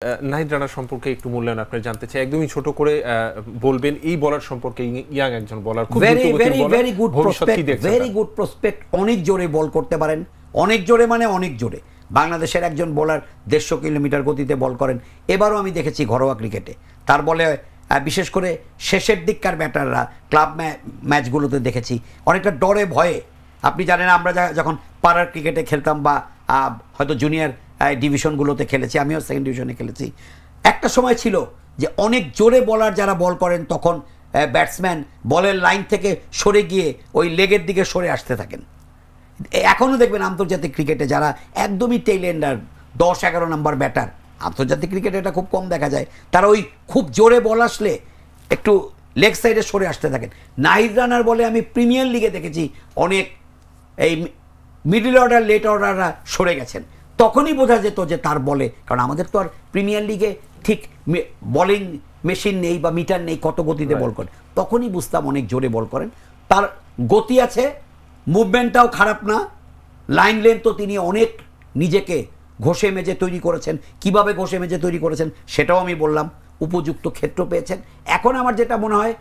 নাহিদ রানা সম্পর্কে একটু মূল্যায়ন আপনি জানতে চাই, একদমই ছোট করে বলবেন এই বলার সম্পর্কে। ইয়াং একজন বলার, খুব ভেরি গুড প্রসপেক্ট, অনেক জোরে বল করতে পারেন, অনেক জোরে মানে অনেক জোরে। বাংলাদেশের একজন বোলার 150 কিলোমিটার গতিতে বল করেন। এবারও আমি দেখেছি ঘরোয়া ক্রিকেটে তার বলে, বিশেষ করে শেষের দিককার ব্যাটাররা ক্লাব ম্যাচগুলোতে দেখেছি অনেকটা ডরে ভয়ে। আপনি জানেন আমরা যখন পাড়ার ক্রিকেটে খেলতাম বা হয়তো জুনিয়র ডিভিশনগুলোতে খেলেছি, আমিও সেকেন্ড ডিভিশনে খেলেছি, একটা সময় ছিল যে অনেক জোরে বলার যারা বল করেন তখন ব্যাটসম্যান বলের লাইন থেকে সরে গিয়ে ওই লেগের দিকে সরে আসতে থাকেন। এখনও দেখবেন আন্তর্জাতিক ক্রিকেটে যারা একদমই টেইল এন্ডার 10-11 নম্বর ব্যাটার, আন্তর্জাতিক ক্রিকেটে এটা খুব কম দেখা যায়, তারা ওই খুব জোরে বল আসলে একটু লেগ সাইডে সরে আসতে থাকেন। নাহিদ রানার বলে আমি প্রিমিয়ার লিগে দেখেছি অনেক এই মিডল অর্ডার লেট অর্ডাররা সরে গেছেন, তখনই বোঝা যেত যে তার বলে, কারণ আমাদের তো আর প্রিমিয়ার লিগে ঠিক বলিং মেশিন নেই বা মিটার নেই কত গতিতে বল করেন, তখনই বুঝতাম অনেক জোরে বল করেন। তার গতি আছে, মুভমেন্টটাও খারাপ না, লাইন লেন্থও তিনি অনেক নিজেকে ঘষে মেজে তৈরি করেছেন। কিভাবে ঘষে মেজে তৈরি করেছেন সেটাও আমি বললাম, উপযুক্ত ক্ষেত্র পেয়েছেন। এখন আমার যেটা মনে হয়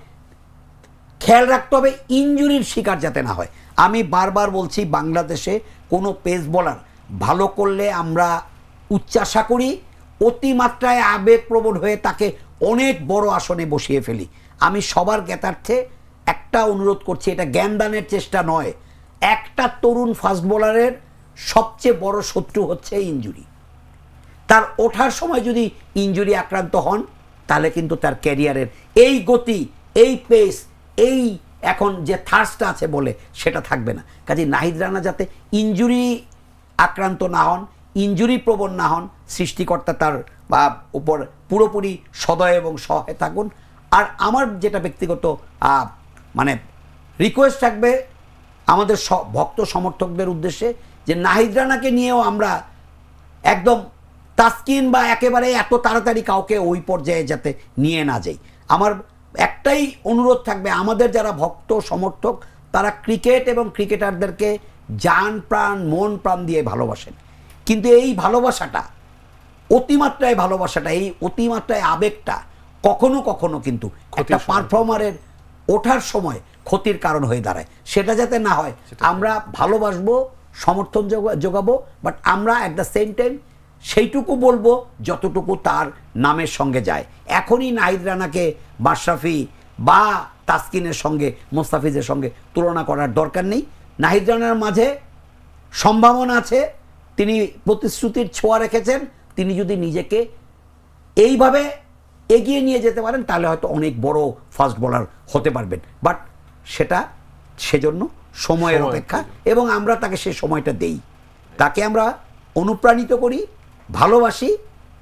খেয়াল রাখতে হবে ইনজুরির শিকার যাতে না হয়। আমি বারবার বলছি বাংলাদেশে কোনো পেস বোলার ভালো করলে আমরা উচ্চাশা করি, অতিমাত্রায় আবেগপ্রবণ হয়ে তাকে অনেক বড় আসনে বসিয়ে ফেলি। আমি সবার জ্ঞাতার্থে একটা অনুরোধ করছি, এটা জ্ঞানদানের চেষ্টা নয়, একটা তরুণ ফাস্ট বোলারের সবচেয়ে বড় শত্রু হচ্ছে ইনজুরি। তার ওঠার সময় যদি ইনজুরি আক্রান্ত হন তাহলে কিন্তু তার ক্যারিয়ারের এই গতি, এই পেস, এই এখন যে থার্সটা আছে বলে সেটা থাকবে না। কাজে নাহিদ রানা যাতে ইনজুরি আক্রান্ত না হন, ইনজুরি প্রবণ না হন, সৃষ্টিকর্তা তার উপর পুরোপুরি সদয় এবং সহায় থাকুন। আর আমার যেটা ব্যক্তিগত মানে রিকোয়েস্ট থাকবে আমাদের ভক্ত সমর্থকদের উদ্দেশ্যে, যে নাহিদ রানাকে নিয়েও আমরা একদম তাসকিন বা একেবারে এত তাড়াতাড়ি কাউকে ওই পর্যায়ে যাতে নিয়ে না যাই। আমার একটাই অনুরোধ থাকবে, আমাদের যারা ভক্ত সমর্থক তারা ক্রিকেট এবং ক্রিকেটারদেরকে জান প্রাণ মন প্রাণ দিয়ে ভালোবাসেন, কিন্তু এই ভালোবাসাটা অতিমাত্রায় এই অতিমাত্রায় আবেগটা কখনো কখনো কিন্তু একটা পারফর্মারের ওঠার সময় ক্ষতির কারণ হয়ে দাঁড়ায়। সেটা যাতে না হয় আমরা ভালোবাসবো, সমর্থন যোগাবো, বাট আমরা অ্যাট দ্য সেম টাইম সেইটুকু বলবো যতটুকু তার নামের সঙ্গে যায়। এখনই নাহিদ রানাকে মাশরাফি বা তাসকিনের সঙ্গে, মোস্তাফিজের সঙ্গে তুলনা করার দরকার নেই। নাহিদ রানার মাঝে সম্ভাবনা আছে, তিনি প্রতিশ্রুতির ছোঁয়া রেখেছেন, তিনি যদি নিজেকে এইভাবে এগিয়ে নিয়ে যেতে পারেন তাহলে হয়তো অনেক বড় ফাস্ট বোলার হতে পারবেন। বাট সেটা সেজন্য সময়ের অপেক্ষা, এবং আমরা তাকে সেই সময়টা দেই, তাকে আমরা অনুপ্রাণিত করি, ভালোবাসি,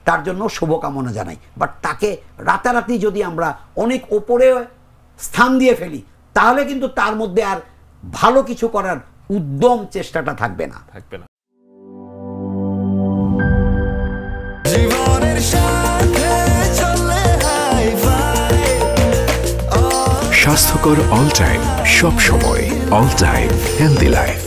তার জন্য শুভকামনা জানাই। বাট তাকে রাতারাতি যদি আমরা অনেক ওপরে স্থান দিয়ে ফেলি তাহলে কিন্তু তার মধ্যে আর ভালো কিছু করার উদ্যম চেষ্টাটা থাকবে না। স্বাস্থ্যকর অল টাইম, সব সময় অল টাইম হেলদি লাইফ।